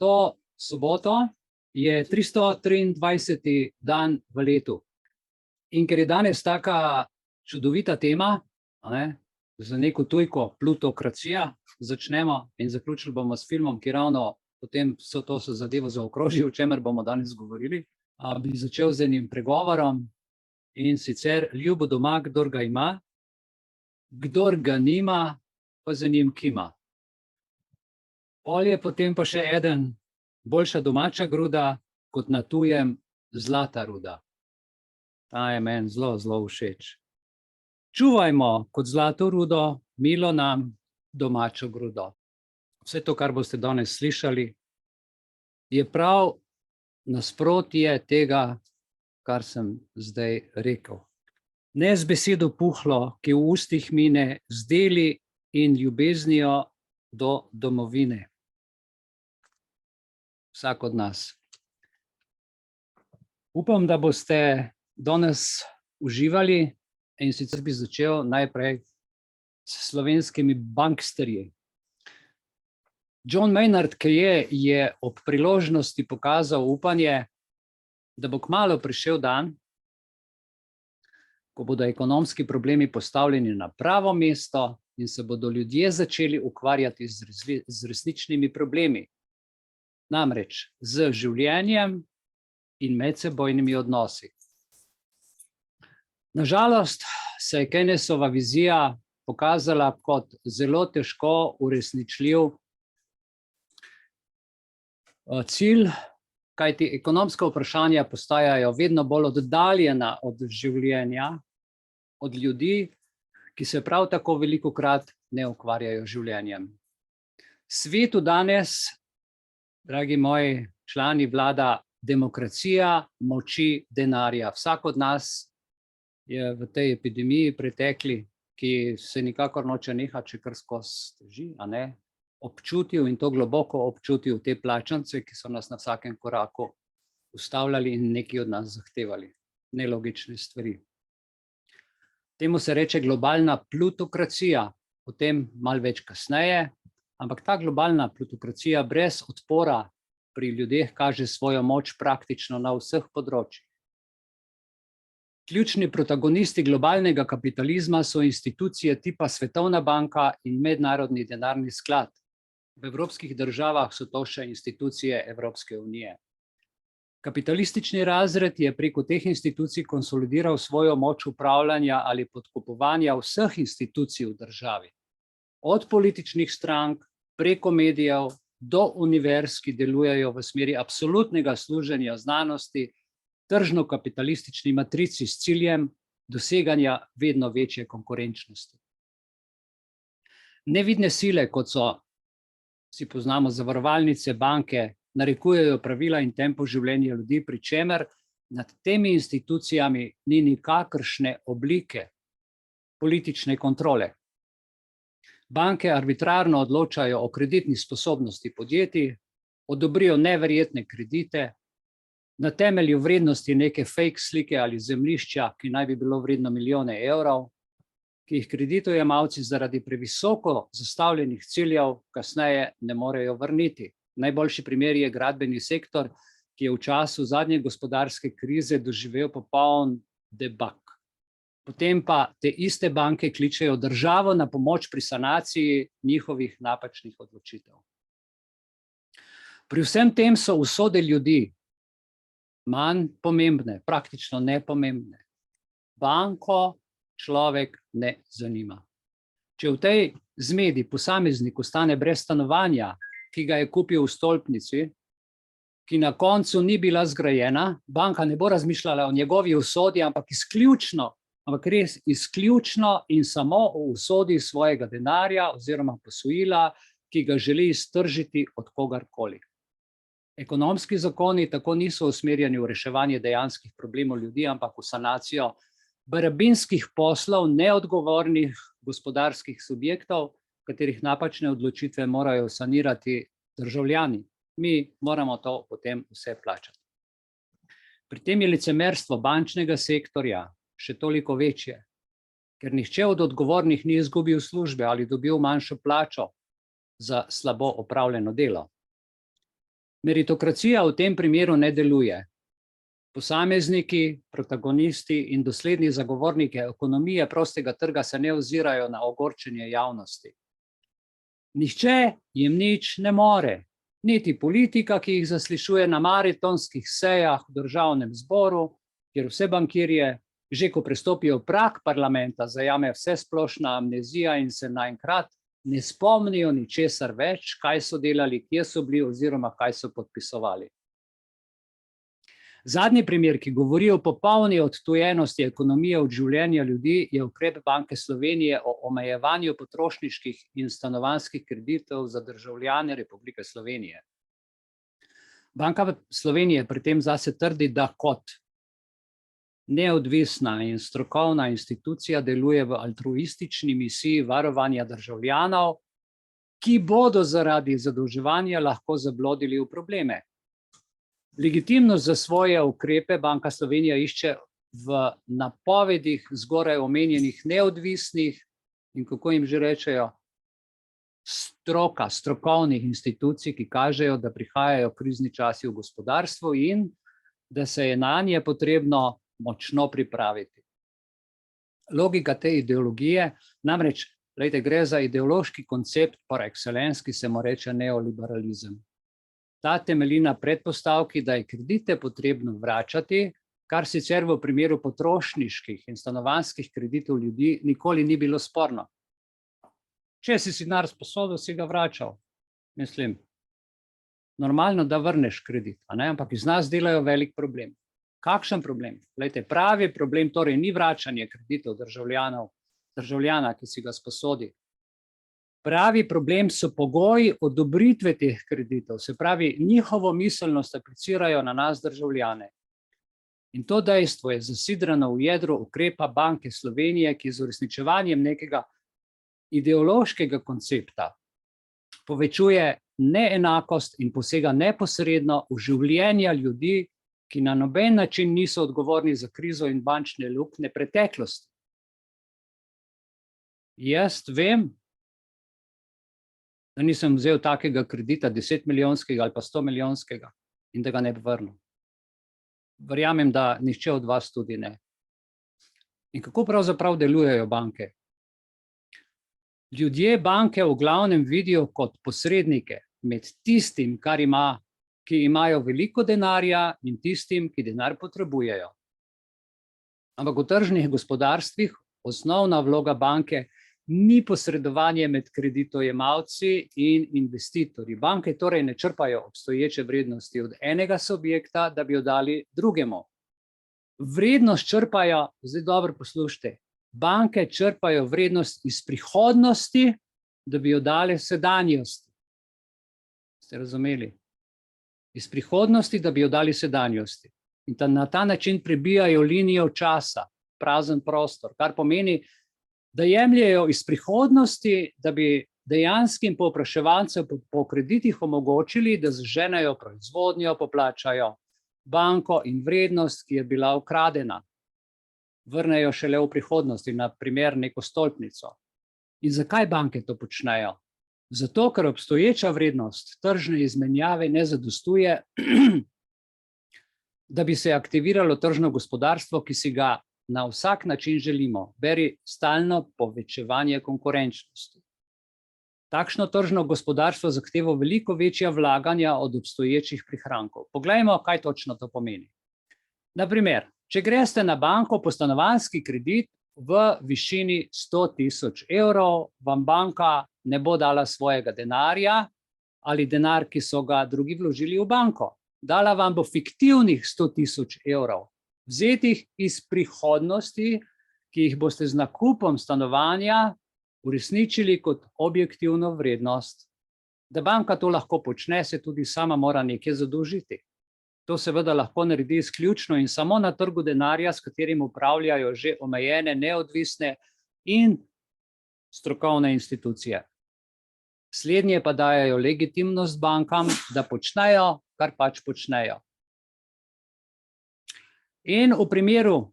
to soboto je 323. dan v letu. In ker je danes taka čudovita tema, za neko tujko plutokracija, začnemo in zaključili bomo s filmom, ki ravno potem vso to zadevo zaokroži, o čemer bomo danes govorili, bi začel z enim pregovorom, in sicer: ljubo doma, kdor ga ima, kdor ga nima, pa za njim kima. Pol je potem pa še eden: boljša domača gruda, kot na tujem zlata ruda. Ta je meni zelo, zelo všeč. Čuvajmo kot zlato rudo, milo nam, domačo grudo. Vse to, kar boste danes slišali, je prav nasprotje tega, kar sem zdaj rekel. Ne z besedo puhlo, ki v ustih mine, z deli in ljubeznijo do domovine. Vsak od nas. Upam, da boste danes uživali, in sicer bi začel najprej s slovenskimi banksterji. John Maynard Keynes je ob priložnosti pokazal upanje, da bo kmalu prišel dan, ko bodo ekonomski problemi postavljeni na pravo mesto in se bodo ljudje začeli ukvarjati z resničnimi problemi. Namreč z življenjem in medsebojnimi odnosi. Na žalost se je Keynesova vizija pokazala kot zelo težko uresničljiv cilj, kajti ekonomska vprašanja postajajo vedno bolj oddaljena od življenja, od ljudi, ki se prav tako velikokrat ne ukvarjajo z življenjem. Svetu danes, dragi moji člani, vlada demokracija moči denarja. Vsak od nas je v tej epidemiji pretekli, ki se nikakor noče nehati, če kar skozi teži, občutil, in to globoko občutil, te plačance, ki so nas na vsakem koraku ustavljali in nekaj od nas zahtevali. Nelogične stvari. Temu se reče globalna plutokracija, o tem malo več kasneje, ampak ta globalna plutokracija brez odpora pri ljudeh kaže svojo moč praktično na vseh področjih. Ključni protagonisti globalnega kapitalizma so institucije tipa Svetovna banka in Mednarodni denarni sklad. V evropskih državah so to še institucije Evropske unije. Kapitalistični razred je preko teh institucij konsolidiral svojo moč upravljanja ali podkupovanja vseh institucij v državi. Od političnih strank, preko medijev, do univerz, ki delujejo v smeri absolutnega služenja znanosti, tržno-kapitalistični matrici s ciljem doseganja vedno večje konkurenčnosti. Nevidne sile, kot so, si poznamo, zavarovalnice, banke, narekujejo pravila in tempo življenja ljudi, pri čemer nad temi institucijami ni nikakršne oblike politične kontrole. Banke arbitrarno odločajo o kreditni sposobnosti podjetij, odobrijo neverjetne kredite, na temelju vrednosti neke fake slike ali zemljišča, ki naj bi bilo vredno milijone evrov, ki jih kreditojemalci zaradi previsoko zastavljenih ciljev kasneje ne morejo vrniti. Najboljši primer je gradbeni sektor, ki je v času zadnje gospodarske krize doživel popoln debak. Potem pa te iste banke kličejo državo na pomoč pri sanaciji njihovih napačnih odločitev. Pri vsem tem so usode ljudi manj pomembne, praktično nepomembne. Banko človek ne zanima. Če v tej zmedi posameznik ostane brez stanovanja, ki ga je kupil v stolpnici, ki na koncu ni bila zgrajena, banka ne bo razmišljala o njegovi usodi, ampak res izključno in samo o usodi svojega denarja oziroma posojila, ki ga želi iztržiti od kogarkoli. Ekonomski zakoni tako niso usmerjeni v reševanje dejanskih problemov ljudi, ampak v sanacijo barabinskih poslov neodgovornih gospodarskih subjektov, katerih napačne odločitve morajo sanirati državljani. Mi moramo to potem vse plačati. Pri tem je licemerstvo bančnega sektorja še toliko večje, ker nihče od odgovornih ni izgubil službe ali dobil manjšo plačo za slabo opravljeno delo. Meritokracija v tem primeru ne deluje. Posamezniki, protagonisti in dosledni zagovorniki ekonomije prostega trga se ne ozirajo na ogorčenje javnosti. Nihče jim nič ne more, niti politika, ki jih zaslišuje na maratonskih sejah v državnem zboru, kjer vse bankirje, že ko prestopijo prag parlamenta, zajame vse splošna amnezija in se naenkrat ne spomnijo ničesar več, kaj so delali, kje so bili oziroma kaj so podpisovali. Zadnji primer, ki govori o popolni odtujenosti ekonomije od življenja ljudi, je ukrep Banke Slovenije o omejevanju potrošniških in stanovanjskih kreditov za državljane Republike Slovenije. Banka Slovenije pri tem zase trdi, da kot neodvisna in strokovna institucija deluje v altruistični misiji varovanja državljanov, ki bodo zaradi zadolževanja lahko zablodili v probleme. Legitimnost za svoje ukrepe Banka Slovenija išče v napovedih zgoraj omenjenih neodvisnih in kako jim že rečejo, strokovnih institucij, ki kažejo, da prihajajo krizni časi v gospodarstvu in da se je nanje potrebno močno pripraviti. Logika te ideologije, namreč, gre za ideološki koncept par excellence, ki se mu reče neoliberalizem. Ta temelji na predpostavki, da je kredite potrebno vračati, kar sicer v primeru potrošniških in stanovanjskih kreditov ljudi nikoli ni bilo sporno. Če si denar sposodil, si ga vračal. Mislim, normalno, da vrneš kredit, ampak iz nas delajo velik problem. Kakšen problem? Pravi problem torej ni vračanje kreditov državljana, ki si ga sposodi. Pravi problem so pogoji odobritve teh kreditov, se pravi, njihovo miselnost aplicirajo na nas državljane. In to dejstvo je zasidrano v jedru ukrepa Banke Slovenije, ki z uresničevanjem nekega ideološkega koncepta povečuje neenakost in posega neposredno v življenja ljudi, ki na noben način niso odgovorni za krizo in bančne luknje preteklosti. Jaz vem, da nisem vzel takega kredita 10-milijonskega ali pa 100-milijonskega in da ga ne bi vrnil. Verjamem, da nihče od vas tudi ne. In kako pravzaprav delujejo banke? Ljudje banke v glavnem vidijo kot posrednike med tistim, ki imajo veliko denarja in tistim, ki denar potrebujejo. Ampak v tržnih gospodarstvih osnovna vloga banke ni posredovanje med kreditojemalci in investitorji. Banke torej ne črpajo obstoječe vrednosti od enega subjekta, da bi jo dali drugemu. Vrednost črpajo, zdaj dobro poslušajte, banke črpajo vrednost iz prihodnosti, da bi jo dali sedanjosti. Ste razumeli? Iz prihodnosti, da bi jo dali sedanjosti. In na ta način prebijajo linijo časa, prazen prostor, kar pomeni, da jemljejo iz prihodnosti, da bi dejanskim povpraševalcem po kreditih omogočili, da zaženejo proizvodnjo, poplačajo banko in vrednost, ki je bila ukradena. Vrnejo šele v prihodnosti, na primer neko stolpnico. In zakaj banke to počnejo? Zato, ker obstoječa vrednost tržne izmenjave ne zadostuje, da bi se aktiviralo tržno gospodarstvo, ki si ga na vsak način želimo, beri stalno povečevanje konkurenčnosti. Takšno tržno gospodarstvo zahteva veliko večja vlaganja od obstoječih prihrankov. Poglejmo, kaj točno to pomeni. Na primer, če greste na banko po stanovanjski kredit v višini 100.000 evrov, vam banka ne bo dala svojega denarja ali denar, ki so ga drugi vložili v banko. Dala vam bo fiktivnih 100.000 evrov. Vzetih iz prihodnosti, ki jih boste z nakupom stanovanja uresničili kot objektivno vrednost. Da banka to lahko počne, se tudi sama mora nekje zadolžiti. To seveda lahko naredi izključno in samo na trgu denarja, s katerim upravljajo že omejene, neodvisne in strokovne institucije. Slednje pa dajejo legitimnost bankam, da počnejo, kar pač počnejo. In v primeru,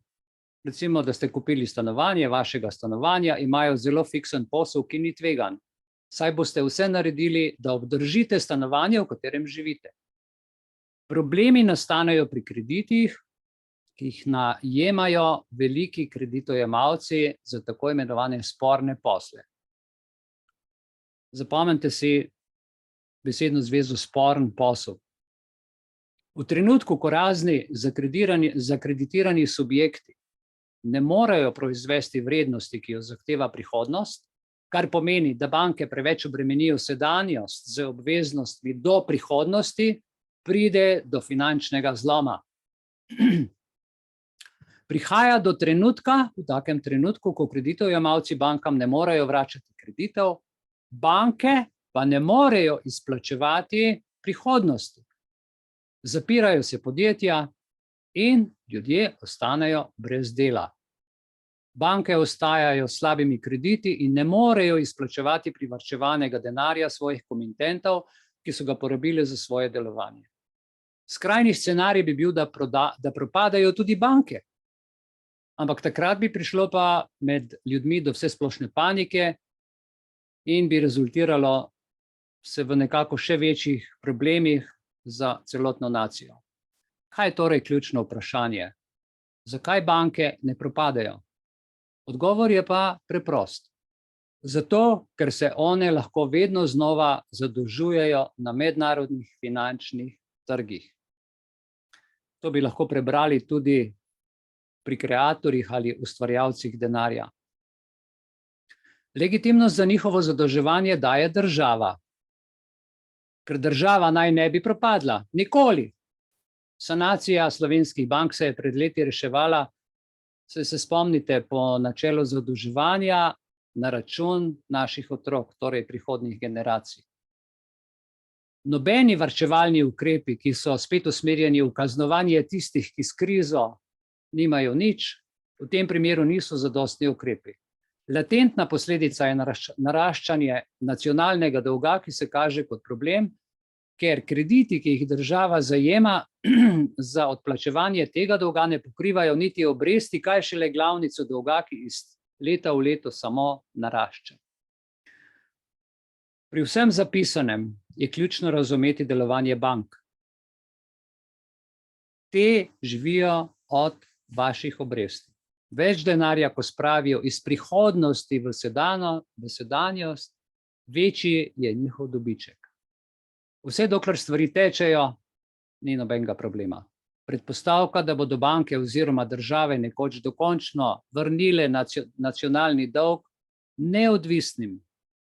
recimo, da ste kupili stanovanje, vašega stanovanja, imajo zelo fiksen posel, ki ni tvegan. Saj boste vse naredili, da obdržite stanovanje, v katerem živite. Problemi nastanejo pri kreditih, ki jih najemajo veliki kreditojemalci za tako imenovane sporne posle. Zapomnite si besedno zvezo sporen posel. V trenutku, ko razni zakreditirani subjekti ne morejo proizvesti vrednosti, ki jo zahteva prihodnost, kar pomeni, da banke preveč obremenijo sedanjost z obveznostmi do prihodnosti, pride do finančnega zloma. Prihaja do trenutka, v takem trenutku, ko kreditojemalci bankam ne morejo vračati kreditov, banke pa ne morejo izplačevati prihodnosti. Zapirajo se podjetja in ljudje ostanejo brez dela. Banke ostajajo s slabimi krediti in ne morejo izplačevati privarčevanega denarja svojih komitentov, ki so ga porabili za svoje delovanje. Skrajni scenarij bi bil, da propadajo tudi banke. Ampak takrat bi prišlo pa med ljudmi do vsesplošne panike in bi rezultiralo se v nekako še večjih problemih za celotno nacijo. Kaj je torej ključno vprašanje? Zakaj banke ne propadajo? Odgovor je pa preprost. Zato, ker se one lahko vedno znova zadolžujejo na mednarodnih finančnih trgih. To bi lahko prebrali tudi pri kreatorjih ali ustvarjalcih denarja. Legitimnost za njihovo zadolževanje daje država. Ker država naj ne bi propadla. Nikoli. Sanacija slovenskih bank se je pred leti reševala, se spomnite, po načelu zadolževanja na račun naših otrok, torej prihodnjih generacij. Nobeni varčevalni ukrepi, ki so spet usmerjeni v kaznovanje tistih, ki s krizo nimajo nič, v tem primeru niso zadostni ukrepi. Latentna posledica je naraščanje nacionalnega dolga, ki se kaže kot problem, ker krediti, ki jih država zajema za odplačevanje tega dolga, ne pokrivajo niti obresti, kaj šele glavnico dolga, ki iz leta v leto samo narašča. Pri vsem zapisanem je ključno razumeti delovanje bank. Te živijo od vaših obresti. Več denarja, ko spravijo iz prihodnosti v sedanjost, večji je njihov dobiček. Vse dokler stvari tečejo, ni nobenega problema. Predpostavka, da bodo banke oziroma države nekoč dokončno vrnile nacionalni dolg neodvisnim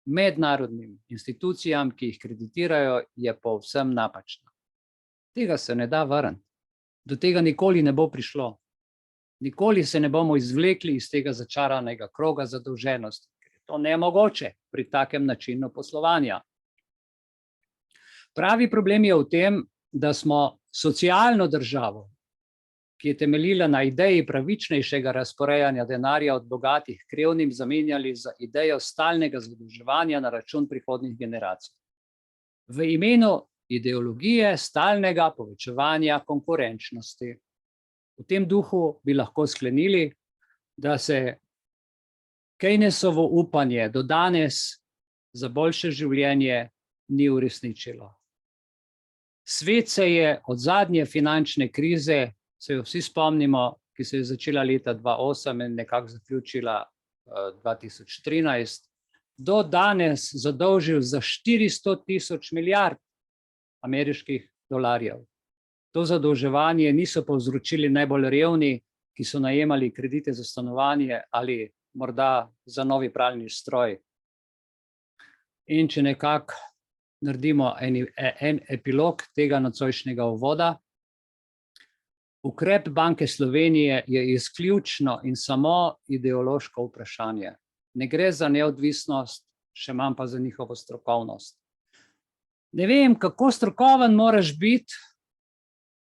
mednarodnim institucijam, ki jih kreditirajo, je povsem napačna. Tega se ne da vrniti. Do tega nikoli ne bo prišlo. Nikoli se ne bomo izvlekli iz tega začaranega kroga zadolženosti, ker je to nemogoče pri takem načinu poslovanja. Pravi problem je v tem, da smo socialno državo, ki je temeljila na ideji pravičnejšega razporejanja denarja od bogatih k revnim, zamenjali za idejo stalnega zadolževanja na račun prihodnjih generacij. V imenu ideologije stalnega povečevanja konkurenčnosti. V tem duhu bi lahko sklenili, da se Keynesovo upanje do danes za boljše življenje ni uresničilo. Svet se je od zadnje finančne krize, se jo vsi spomnimo, ki se je začela leta 2008 in nekako zaključila 2013, do danes zadolžil za 400 000 milijard ameriških dolarjev. To zadolževanje niso povzročili najbolj revni, ki so najemali kredite za stanovanje ali morda za novi pralni stroj. In če nekako naredimo en epilog tega nocojšnjega uvoda, ukrep Banke Slovenije je izključno in samo ideološko vprašanje. Ne gre za neodvisnost, še manj pa za njihovo strokovnost. Ne vem, kako strokoven moraš biti,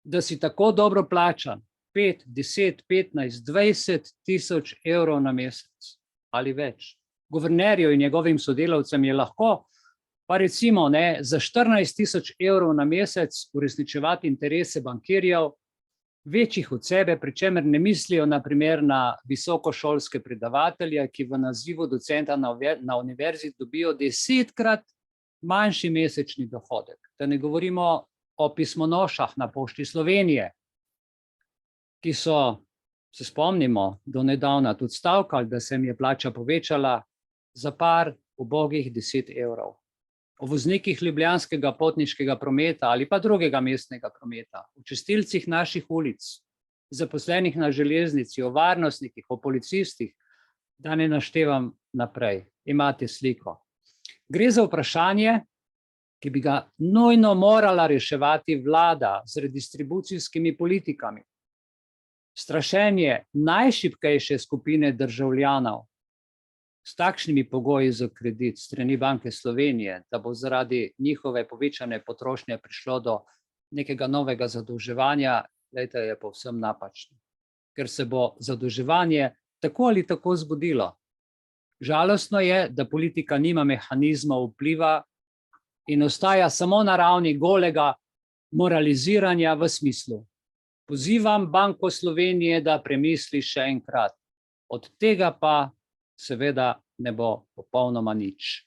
da si tako dobro plačan, 5, 10, 15, 20 tisoč evrov na mesec ali več. Guvernerju in njegovim sodelavcem je lahko, pa recimo za 14 000 evrov na mesec uresničevati interese bankirjev, večjih od sebe, pri čemer ne mislijo na primer na visokošolske predavatelje, ki v nazivu docenta na univerzi dobijo 10-krat manjši mesečni dohodek. Da ne govorimo o pismonošah na Pošti Slovenije, ki so, se spomnimo, do nedavna tudi stavkali, da se jim je plača povečala za par ubogih 10 evrov. O voznikih ljubljanskega potniškega prometa ali pa drugega mestnega prometa, o čistilcih naših ulic, zaposlenih na železnici, o varnostnikih, o policistih, da ne naštevam naprej. Imate sliko. Gre za vprašanje, ki bi ga nujno morala reševati vlada z redistribucijskimi politikami. Strašenje najšibkejše skupine državljanov s takšnimi pogoji za kredit strani Banke Slovenije, da bo zaradi njihove povečane potrošnje prišlo do nekega novega zadolževanja, glejte, je povsem napačno. Ker se bo zadolževanje tako ali tako zgodilo. Žalostno je, da politika nima mehanizma vpliva in ostaja samo na ravni golega moraliziranja v smislu: pozivam Banko Slovenije, da premisli še enkrat. Od tega pa seveda ne bo popolnoma nič.